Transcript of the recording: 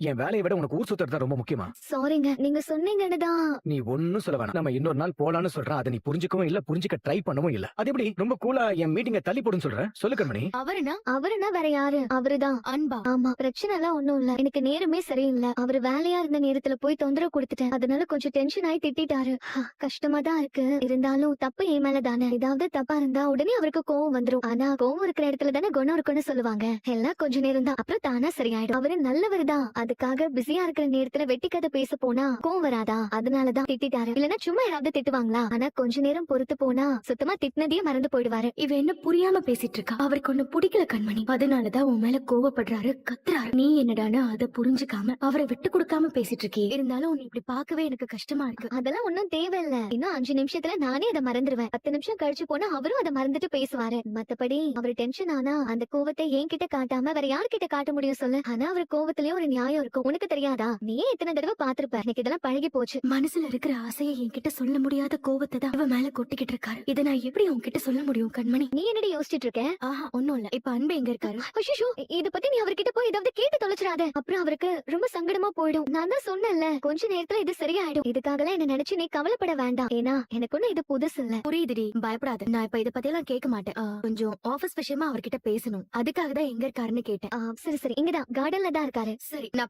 என் வேலையை விட உனக்கு ஊர் சுத்துறது தான் ரொம்ப முக்கியமா? சாரிங்க, நீங்க சொன்னீங்கன்னு தான். நீ ஒன்னும் சொல்ல வேணாம். நம்ம இன்னொரு நாள் போலான்னு சொல்றேன். அதை நீ புரிஞ்சுக்கவும் இல்ல, புரிஞ்சுக்க ட்ரை பண்ணவும் இல்ல. அது எப்படி ரொம்ப கூலா என் மீட்டிங்க தள்ளி போடுன்னு சொல்ற? சொல்லு கண்மணி. அவருனா வேற யாரு? அவருதான் அன்பா. ஆமா, பிரச்சனை எல்லாம் ஒண்ணும் இல்ல. எனக்கு நேரமே சரியில்லை. அவரு வேலையா இருந்த நேரத்துல போய் தொந்தரவு கொடுத்துட்டேன். அதனால கொஞ்சம் டென்ஷன் ஆகி திட்டாரு. கஷ்டமா தான் இருக்கு. இருந்தாலும் தப்பு என் மேல தானே. ஏதாவது தப்பா இருந்தா உடனே அவருக்கு கோவம் வந்துரும். ஆனா கோவம் இருக்கிற இடத்துல தானே குணம் இருக்குன்னு சொல்லுவாங்க. எல்லாம் கொஞ்ச நேரம் தான், அப்புறம் தானா சரியாயிடும். அவரு நல்லவர் தான். அதுக்காக பிஸியா இருக்கிற நேரத்துல வெட்டி கதை பேச போனா கோவம் வராதா? அதனாலதான் திட்டாரு. இல்லன்னா சும்மா யாராவது திட்டுவாங்களா? ஆனா கொஞ்ச நேரம் பொறுத்து போனா சுத்தமா திட்டினதையே மறந்து போயிடுவாரு. இவ என்ன புரியாம பேசிட்டு இருக்கா? அவருக்கு ஒண்ணு பிடிக்கல கண்மணி, அதனாலதான் உன் மேல கோவப்படுறாரு, கத்துறாரு. நீ என்னடானா அதை புரிஞ்சுக்காம அவரை விட்டு கொடுக்காம பேசிட்டு இருக்கே. இருந்தாலும் உன்னை இப்படி பார்க்கவே எனக்கு கஷ்டமா இருக்கு. அதெல்லாம் ஒன்னும் தேவையில்ல. இன்னும் 5 நிமிஷத்துல நானே அதை மறந்துடுவேன். 10 நிமிஷம் கழிச்சு போனா அவரும் அதை மறந்துட்டு பேசுவாரு. மத்தபடி அவர் டென்ஷன் ஆனா அந்த கோவத்தை என்கிட்ட காட்டாம வேற யார்கிட்ட காட்ட முடியும் சொல்லு? ஆனா அவர் கோவத்திலயும் ஒரு நியாயம் இருக்கும். உனக்கு தெரியாதா? நீயே எத்தனை தடவை பாத்திருப்ப. எனக்கு இதெல்லாம் பழகி போச்சு. மனசுல இருக்கிற ஆசையை என்கிட்ட சொல்ல முடியாத கோவத்தை தான் அவ மேல கொட்டிக்கிட்டு இருக்காரு. இதை நான் எப்படி உன்கிட்ட சொல்ல முடியும் கண்மணி? நீ என்னடி யோசிச்சுட்டு இருக்க? ஆஹா, ஒண்ணும் இல்ல. இப்ப அன்பு எங்க இருக்காரு? அய்யோ, இத பத்தி நீ அவர்கிட்ட போய் ஏதாவது கேட்டு தொலைச்சிடாத. அப்புறம் அவருக்கு ரொம்ப சங்கடமா போயிடும். நான் தான் சொன்னேன்ல, கொஞ்ச நேரத்துல இது சரியாயிடும். இதுக்காகலாம் என்ன நினைச்சு நீ கவலைப்பட வேண்டாம். ஏன்னா எனக்கு ஒண்ணு இது புதுசு இல்ல. புரியுதுடி, பயப்படாத. நான் இப்ப இத பத்தி எல்லாம் கேட்க மாட்டேன். கொஞ்சம் ஆபீஸ் விஷயமா அவர்கிட்ட பேசணும். அதுக்காக தான் எங்க இருக்காருன்னு கேட்டேன். சரி சரி, இங்கதான் கார்டன்ல தான் இருக்காரு. சரி, நான்